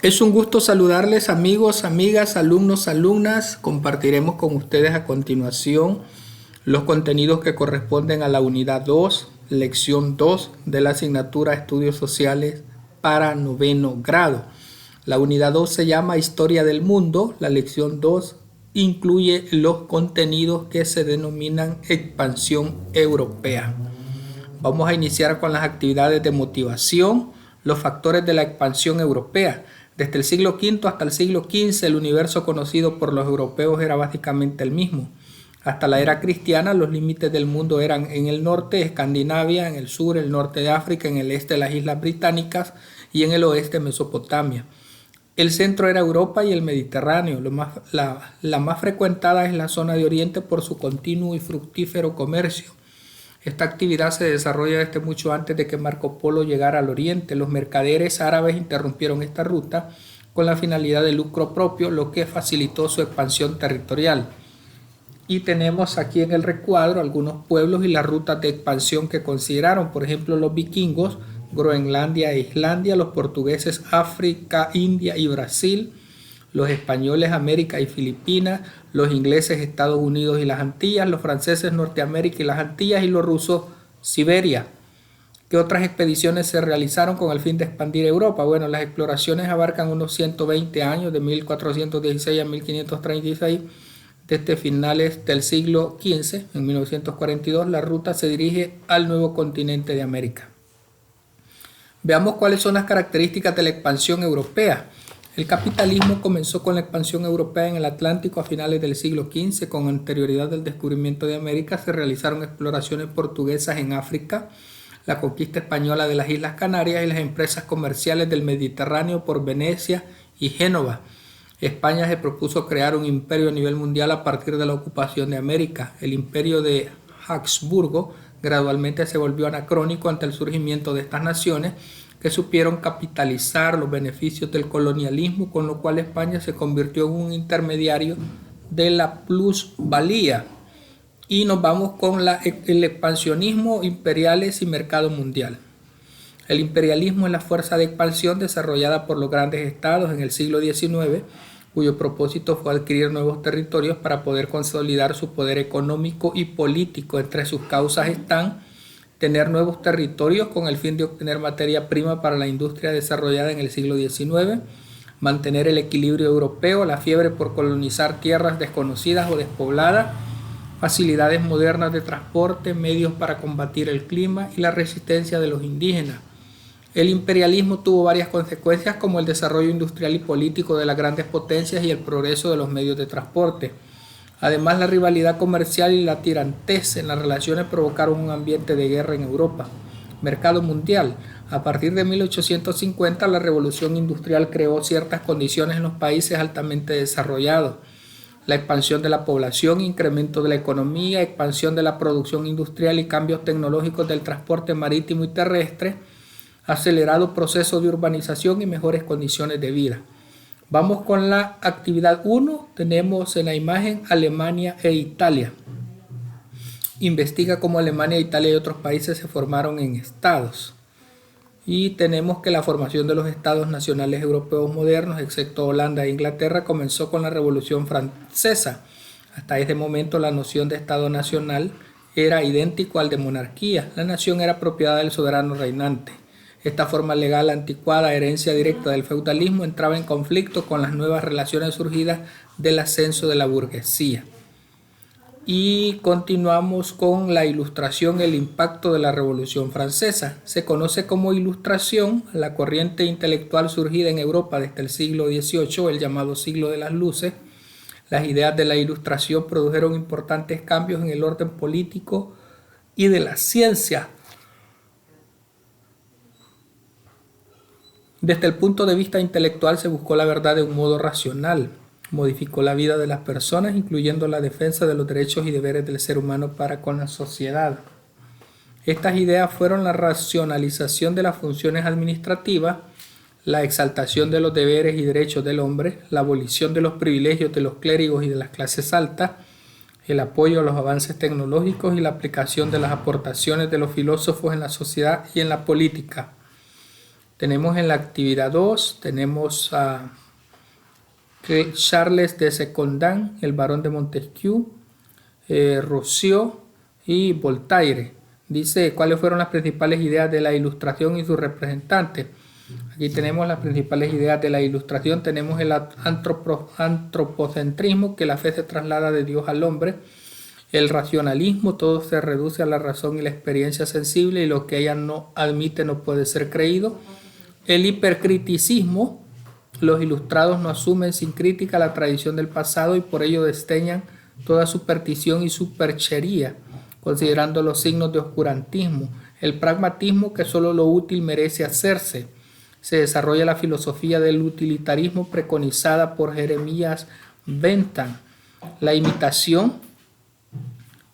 Es un gusto saludarles amigos, amigas, alumnos, alumnas. Compartiremos con ustedes a continuación los contenidos que corresponden a la unidad 2, lección 2 de la asignatura Estudios Sociales para noveno grado. La unidad 2 se llama Historia del Mundo. La lección 2 incluye los contenidos que se denominan expansión europea. Vamos a iniciar con las actividades de motivación, los factores de la expansión europea. Desde el siglo V hasta el siglo XV, el universo conocido por los europeos era básicamente el mismo. Hasta la era cristiana, los límites del mundo eran en el norte, Escandinavia, en el sur, el norte de África, en el este, las islas británicas y en el oeste, Mesopotamia. El centro era Europa y el Mediterráneo. La más frecuentada es la zona de Oriente por su continuo y fructífero comercio. Esta actividad se desarrolla desde mucho antes de que Marco Polo llegara al Oriente. Los mercaderes árabes interrumpieron esta ruta con la finalidad de lucro propio, lo que facilitó su expansión territorial. Y tenemos aquí en el recuadro algunos pueblos y las rutas de expansión que consideraron. Por ejemplo, los vikingos, Groenlandia e Islandia; los portugueses, África, India y Brasil; los españoles, América y Filipinas; los ingleses, Estados Unidos y las Antillas; los franceses, Norteamérica y las Antillas; y los rusos, Siberia. ¿Qué otras expediciones se realizaron con el fin de expandir Europa? Bueno, las exploraciones abarcan unos 120 años, de 1416 a 1536. Desde finales del siglo XV, en 1942, la ruta se dirige al nuevo continente de América. Veamos cuáles son las características de la expansión europea. El capitalismo comenzó con la expansión europea en el Atlántico a finales del siglo XV. Con anterioridad al descubrimiento de América, se realizaron exploraciones portuguesas en África, la conquista española de las Islas Canarias y las empresas comerciales del Mediterráneo por Venecia y Génova. España se propuso crear un imperio a nivel mundial a partir de la ocupación de América. El imperio de Habsburgo gradualmente se volvió anacrónico ante el surgimiento de estas naciones que supieron capitalizar los beneficios del colonialismo, con lo cual España se convirtió en un intermediario de la plusvalía. Y nos vamos con el expansionismo, imperiales y mercado mundial. El imperialismo es la fuerza de expansión desarrollada por los grandes estados en el siglo XIX, cuyo propósito fue adquirir nuevos territorios para poder consolidar su poder económico y político. Entre sus causas están tener nuevos territorios con el fin de obtener materia prima para la industria desarrollada en el siglo XIX, mantener el equilibrio europeo, la fiebre por colonizar tierras desconocidas o despobladas, facilidades modernas de transporte, medios para combatir el clima y la resistencia de los indígenas. El imperialismo tuvo varias consecuencias, como el desarrollo industrial y político de las grandes potencias y el progreso de los medios de transporte. Además, la rivalidad comercial y la tirantez en las relaciones provocaron un ambiente de guerra en Europa. Mercado mundial. A partir de 1850, la revolución industrial creó ciertas condiciones en los países altamente desarrollados. La expansión de la población, incremento de la economía, expansión de la producción industrial y cambios tecnológicos del transporte marítimo y terrestre, acelerado proceso de urbanización y mejores condiciones de vida. Vamos con la actividad 1. Tenemos en la imagen Alemania e Italia. Investiga cómo Alemania, Italia y otros países se formaron en estados. Y tenemos que la formación de los estados nacionales europeos modernos, excepto Holanda e Inglaterra, comenzó con la Revolución Francesa. Hasta ese momento la noción de estado nacional era idéntico al de monarquía. La nación era propiedad del soberano reinante. Esta forma legal anticuada, herencia directa del feudalismo, entraba en conflicto con las nuevas relaciones surgidas del ascenso de la burguesía. Y continuamos con la Ilustración, el impacto de la Revolución Francesa. Se conoce como Ilustración la corriente intelectual surgida en Europa desde el siglo XVIII, el llamado siglo de las luces. Las ideas de la Ilustración produjeron importantes cambios en el orden político y de la ciencia. Desde el punto de vista intelectual se buscó la verdad de un modo racional, modificó la vida de las personas, incluyendo la defensa de los derechos y deberes del ser humano para con la sociedad. Estas ideas fueron la racionalización de las funciones administrativas, la exaltación de los deberes y derechos del hombre, la abolición de los privilegios de los clérigos y de las clases altas, el apoyo a los avances tecnológicos y la aplicación de las aportaciones de los filósofos en la sociedad y en la política. Tenemos en la actividad 2, tenemos a Charles de Secondan, el barón de Montesquieu, Rousseau y Voltaire. Dice cuáles fueron las principales ideas de la Ilustración y sus representantes. Aquí tenemos las principales ideas de la Ilustración. Tenemos el antropocentrismo, que la fe se traslada de Dios al hombre. El racionalismo, todo se reduce a la razón y la experiencia sensible, y lo que ella no admite no puede ser creído. El hipercriticismo, los ilustrados no asumen sin crítica la tradición del pasado y por ello desdeñan toda superstición y superchería, considerando los signos de oscurantismo. El pragmatismo, que solo lo útil merece hacerse. Se desarrolla la filosofía del utilitarismo preconizada por Jeremías Bentham. La imitación,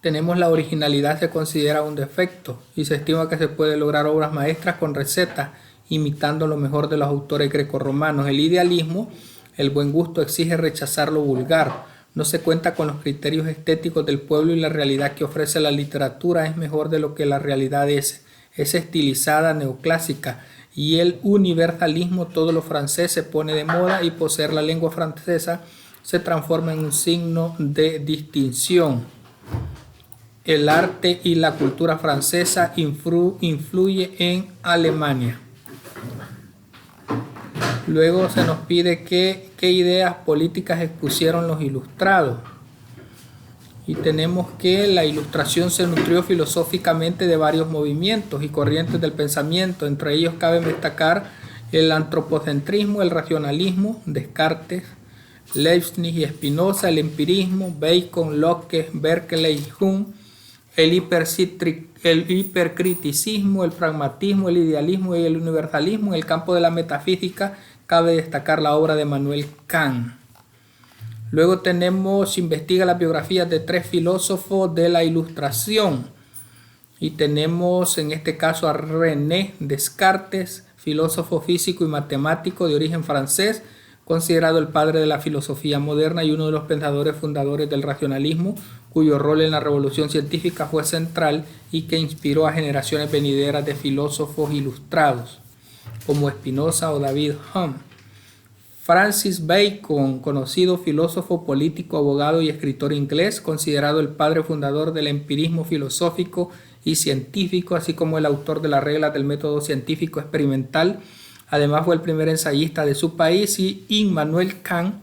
tenemos la originalidad, se considera un defecto y se estima que se puede lograr obras maestras con recetas, imitando lo mejor de los autores grecorromanos. El idealismo, el buen gusto exige rechazar lo vulgar. No se cuenta con los criterios estéticos del pueblo y la realidad que ofrece la literatura es mejor de lo que la realidad es estilizada, neoclásica. Y el universalismo, todo lo francés se pone de moda y poseer la lengua francesa se transforma en un signo de distinción. El arte y la cultura francesa influye en Alemania. Luego se nos pide qué ideas políticas expusieron los ilustrados. Y tenemos que la Ilustración se nutrió filosóficamente de varios movimientos y corrientes del pensamiento. Entre ellos cabe destacar el antropocentrismo, el racionalismo, Descartes, Leibniz y Spinoza, el empirismo, Bacon, Locke, Berkeley y Hume, el hipercriticismo, el pragmatismo, el idealismo y el universalismo. En el campo de la metafísica cabe destacar la obra de Immanuel Kant. Luego tenemos, investiga las biografías de 3 filósofos de la Ilustración. Y tenemos en este caso a René Descartes, filósofo físico y matemático de origen francés, considerado el padre de la filosofía moderna y uno de los pensadores fundadores del racionalismo, cuyo rol en la revolución científica fue central y que inspiró a generaciones venideras de filósofos ilustrados, como Spinoza o David Hume. Francis Bacon, conocido filósofo, político, abogado y escritor inglés, considerado el padre fundador del empirismo filosófico y científico, así como el autor de las reglas del método científico experimental. Además fue el primer ensayista de su país. Y Immanuel Kant,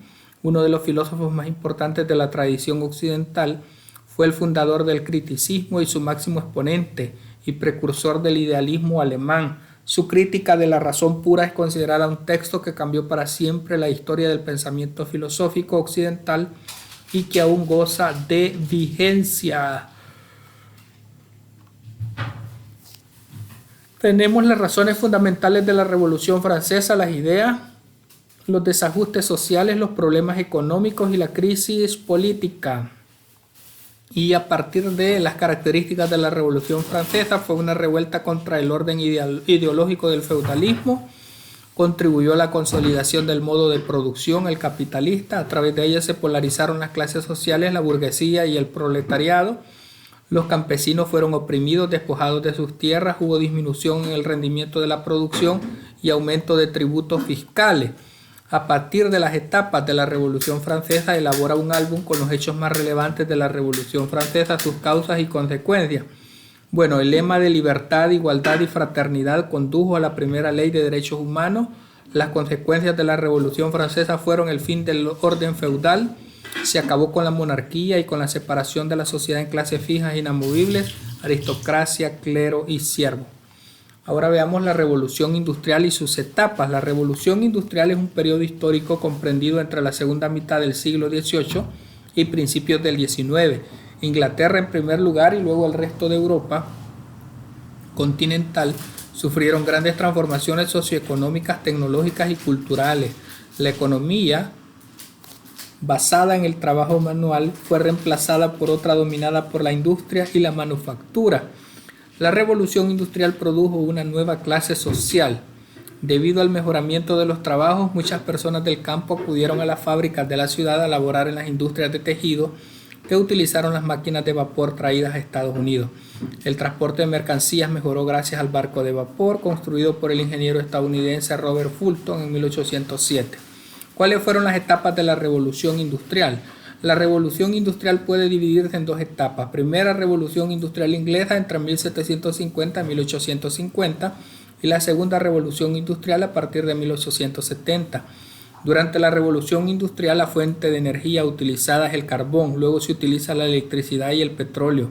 uno de los filósofos más importantes de la tradición occidental, fue el fundador del criticismo y su máximo exponente y precursor del idealismo alemán. Su crítica de la razón pura es considerada un texto que cambió para siempre la historia del pensamiento filosófico occidental y que aún goza de vigencia. Tenemos las razones fundamentales de la Revolución Francesa, las ideas, los desajustes sociales, los problemas económicos y la crisis política. Y a partir de las características de la Revolución Francesa, fue una revuelta contra el orden ideológico del feudalismo, contribuyó a la consolidación del modo de producción, el capitalista. A través de ella se polarizaron las clases sociales, la burguesía y el proletariado. Los campesinos fueron oprimidos, despojados de sus tierras, hubo disminución en el rendimiento de la producción y aumento de tributos fiscales. A partir de las etapas de la Revolución Francesa, elabora un álbum con los hechos más relevantes de la Revolución Francesa, sus causas y consecuencias. Bueno, el lema de libertad, igualdad y fraternidad condujo a la primera ley de derechos humanos. Las consecuencias de la Revolución Francesa fueron el fin del orden feudal, se acabó con la monarquía y con la separación de la sociedad en clases fijas e inamovibles, aristocracia, clero y siervo. Ahora veamos la Revolución Industrial y sus etapas. La Revolución Industrial es un periodo histórico comprendido entre la segunda mitad del siglo XVIII y principios del XIX. Inglaterra en primer lugar y luego el resto de Europa continental sufrieron grandes transformaciones socioeconómicas, tecnológicas y culturales. La economía basada en el trabajo manual fue reemplazada por otra dominada por la industria y la manufactura. La revolución industrial produjo una nueva clase social. Debido al mejoramiento de los trabajos, muchas personas del campo acudieron a las fábricas de la ciudad a laborar en las industrias de tejido, que utilizaron las máquinas de vapor traídas a Estados Unidos. El transporte de mercancías mejoró gracias al barco de vapor construido por el ingeniero estadounidense Robert Fulton en 1807. ¿Cuáles fueron las etapas de la revolución industrial? La revolución industrial puede dividirse en dos etapas. Primera revolución industrial inglesa entre 1750 y 1850 y la segunda revolución industrial a partir de 1870. Durante la revolución industrial la fuente de energía utilizada es el carbón, luego se utiliza la electricidad y el petróleo.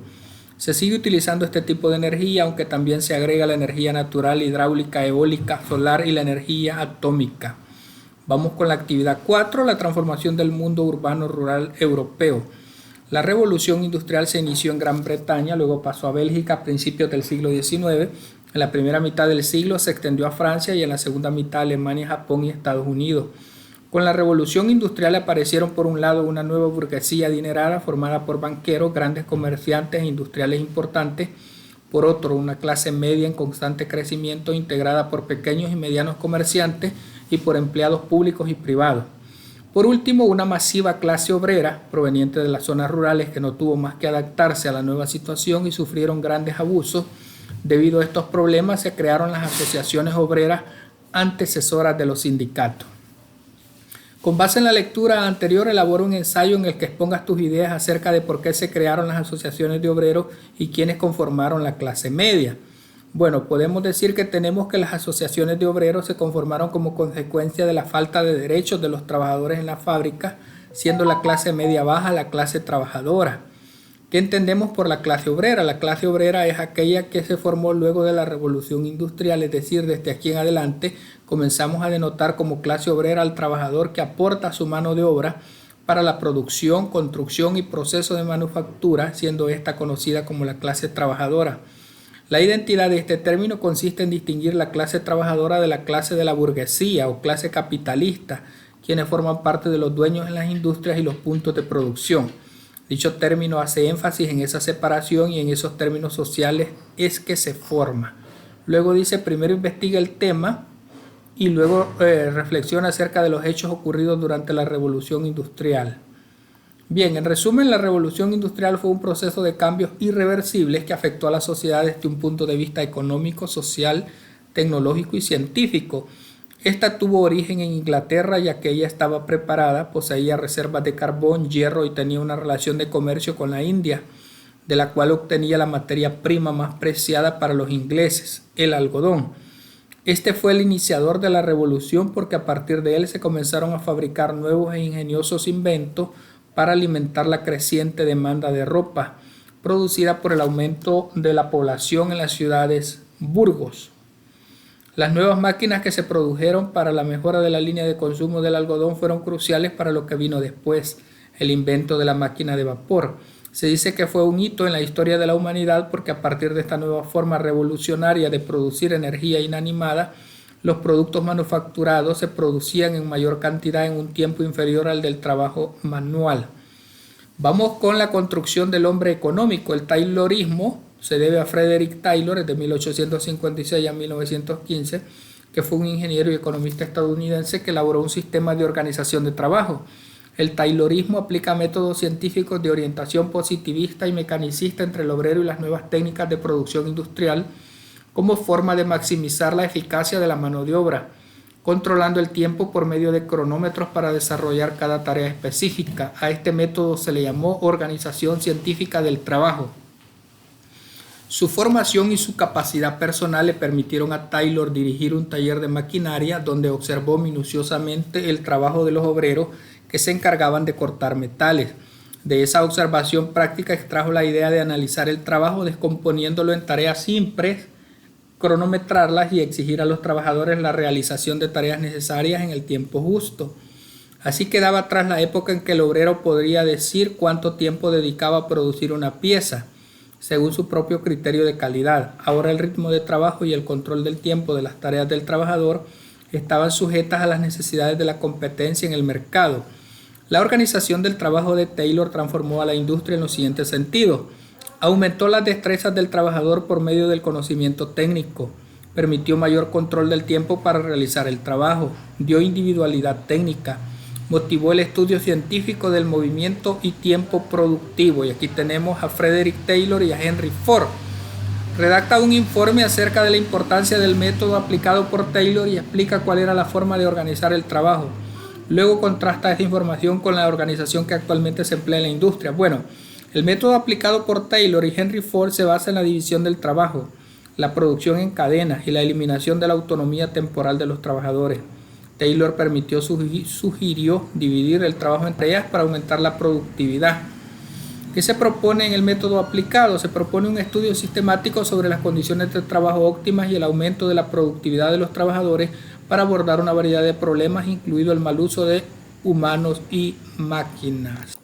Se sigue utilizando este tipo de energía, aunque también se agrega la energía natural, hidráulica, eólica, solar y la energía atómica. Vamos con la actividad 4, la transformación del mundo urbano-rural europeo. La revolución industrial se inició en Gran Bretaña, luego pasó a Bélgica a principios del siglo XIX. En la primera mitad del siglo se extendió a Francia y en la segunda mitad a Alemania, Japón y Estados Unidos. Con la revolución industrial aparecieron por un lado una nueva burguesía adinerada formada por banqueros, grandes comerciantes e industriales importantes. Por otro, una clase media en constante crecimiento integrada por pequeños y medianos comerciantes y por empleados públicos y privados. Por último, una masiva clase obrera proveniente de las zonas rurales que no tuvo más que adaptarse a la nueva situación y sufrieron grandes abusos. Debido a estos problemas se crearon las asociaciones obreras antecesoras de los sindicatos. Con base en la lectura anterior, elabora un ensayo en el que expongas tus ideas acerca de por qué se crearon las asociaciones de obreros y quiénes conformaron la clase media. Bueno, podemos decir que tenemos que las asociaciones de obreros se conformaron como consecuencia de la falta de derechos de los trabajadores en la fábrica, siendo la clase media baja la clase trabajadora. ¿Qué entendemos por la clase obrera? La clase obrera es aquella que se formó luego de la revolución industrial, es decir, desde aquí en adelante comenzamos a denotar como clase obrera al trabajador que aporta su mano de obra para la producción, construcción y proceso de manufactura, siendo esta conocida como la clase trabajadora. La identidad de este término consiste en distinguir la clase trabajadora de la clase de la burguesía o clase capitalista, quienes forman parte de los dueños en las industrias y los puntos de producción. Dicho término hace énfasis en esa separación y en esos términos sociales es que se forma. Luego dice, primero investiga el tema y luego reflexiona acerca de los hechos ocurridos durante la revolución industrial. Bien, en resumen, la revolución industrial fue un proceso de cambios irreversibles que afectó a la sociedad desde un punto de vista económico, social, tecnológico y científico. Esta tuvo origen en Inglaterra, ya que ella estaba preparada, poseía reservas de carbón, hierro y tenía una relación de comercio con la India, de la cual obtenía la materia prima más preciada para los ingleses, el algodón. Este fue el iniciador de la revolución porque a partir de él se comenzaron a fabricar nuevos e ingeniosos inventos para alimentar la creciente demanda de ropa, producida por el aumento de la población en las ciudades burgos. Las nuevas máquinas que se produjeron para la mejora de la línea de consumo del algodón fueron cruciales para lo que vino después, el invento de la máquina de vapor. Se dice que fue un hito en la historia de la humanidad porque a partir de esta nueva forma revolucionaria de producir energía inanimada, los productos manufacturados se producían en mayor cantidad en un tiempo inferior al del trabajo manual. Vamos con la construcción del hombre económico. El taylorismo se debe a Frederick Taylor, de 1856 a 1915, que fue un ingeniero y economista estadounidense que elaboró un sistema de organización de trabajo. El taylorismo aplica métodos científicos de orientación positivista y mecanicista entre el obrero y las nuevas técnicas de producción industrial como forma de maximizar la eficacia de la mano de obra, controlando el tiempo por medio de cronómetros para desarrollar cada tarea específica. A este método se le llamó organización científica del trabajo. Su formación y su capacidad personal le permitieron a Taylor dirigir un taller de maquinaria donde observó minuciosamente el trabajo de los obreros que se encargaban de cortar metales. De esa observación práctica extrajo la idea de analizar el trabajo descomponiéndolo en tareas simples, cronometrarlas y exigir a los trabajadores la realización de tareas necesarias en el tiempo justo. Así quedaba atrás la época en que el obrero podría decir cuánto tiempo dedicaba a producir una pieza, según su propio criterio de calidad. Ahora el ritmo de trabajo y el control del tiempo de las tareas del trabajador estaban sujetas a las necesidades de la competencia en el mercado. La organización del trabajo de Taylor transformó a la industria en los siguientes sentidos. Aumentó las destrezas del trabajador por medio del conocimiento técnico, permitió mayor control del tiempo para realizar el trabajo, dio individualidad técnica, motivó el estudio científico del movimiento y tiempo productivo. Y aquí tenemos a Frederick Taylor y a Henry Ford. Redacta un informe acerca de la importancia del método aplicado por Taylor y explica cuál era la forma de organizar el trabajo. Luego contrasta esta información con la organización que actualmente se emplea en la industria. Bueno, el método aplicado por Taylor y Henry Ford se basa en la división del trabajo, la producción en cadena y la eliminación de la autonomía temporal de los trabajadores. Taylor sugirió dividir el trabajo entre ellas para aumentar la productividad. ¿Qué se propone en el método aplicado? Se propone un estudio sistemático sobre las condiciones de trabajo óptimas y el aumento de la productividad de los trabajadores para abordar una variedad de problemas, incluido el mal uso de humanos y máquinas.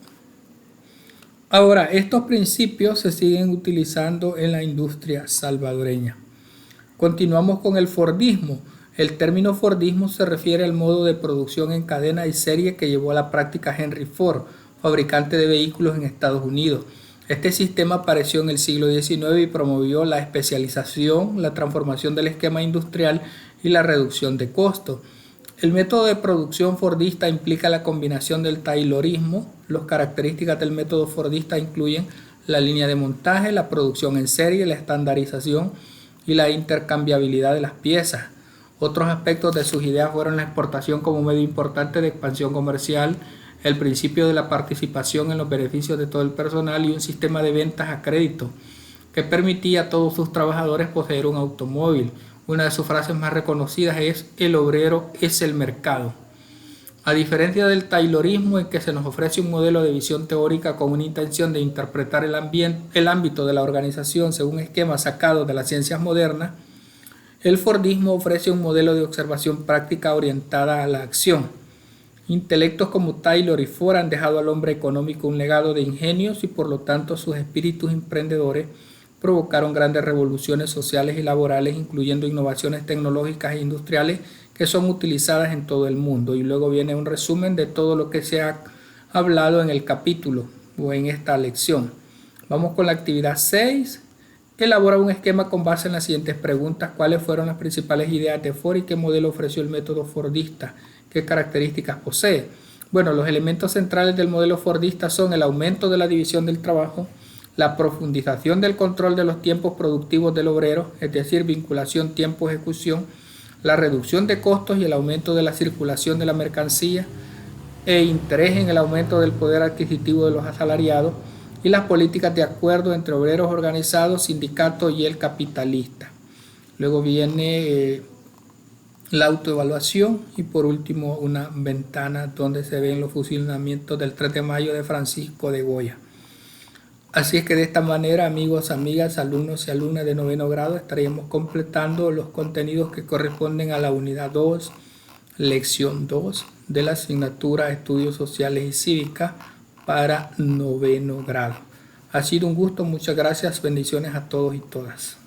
Ahora, estos principios se siguen utilizando en la industria salvadoreña. Continuamos con el Fordismo. El término Fordismo se refiere al modo de producción en cadena y serie que llevó a la práctica Henry Ford, fabricante de vehículos en Estados Unidos. Este sistema apareció en el siglo XIX y promovió la especialización, la transformación del esquema industrial y la reducción de costos. El método de producción fordista implica la combinación del taylorismo. Las características del método fordista incluyen la línea de montaje, la producción en serie, la estandarización y la intercambiabilidad de las piezas. Otros aspectos de sus ideas fueron la exportación como medio importante de expansión comercial, el principio de la participación en los beneficios de todo el personal y un sistema de ventas a crédito que permitía a todos sus trabajadores poseer un automóvil. Una de sus frases más reconocidas es: "El obrero es el mercado". A diferencia del taylorismo, en que se nos ofrece un modelo de visión teórica con una intención de interpretar el ámbito de la organización según esquemas sacados de las ciencias modernas, el Fordismo ofrece un modelo de observación práctica orientada a la acción. Intelectos como Taylor y Ford han dejado al hombre económico un legado de ingenios y por lo tanto sus espíritus emprendedores provocaron grandes revoluciones sociales y laborales, incluyendo innovaciones tecnológicas e industriales que son utilizadas en todo el mundo. Y luego viene un resumen de todo lo que se ha hablado en el capítulo o en esta lección. Vamos con la actividad 6. Elabora un esquema con base en las siguientes preguntas: ¿cuáles fueron las principales ideas de Ford y qué modelo ofreció el método fordista? ¿Qué características posee? Bueno, los elementos centrales del modelo fordista son el aumento de la división del trabajo, la profundización del control de los tiempos productivos del obrero, es decir, vinculación tiempo-ejecución, la reducción de costos y el aumento de la circulación de la mercancía, e interés en el aumento del poder adquisitivo de los asalariados, y las políticas de acuerdo entre obreros organizados, sindicatos y el capitalista. Luego viene la autoevaluación y por último una ventana donde se ven los fusilamientos del 3 de mayo de Francisco de Goya. Así es que de esta manera, amigos, amigas, alumnos y alumnas de 9º grado, estaríamos completando los contenidos que corresponden a la unidad 2, lección 2 de la asignatura Estudios Sociales y Cívica para 9º grado. Ha sido un gusto, muchas gracias, bendiciones a todos y todas.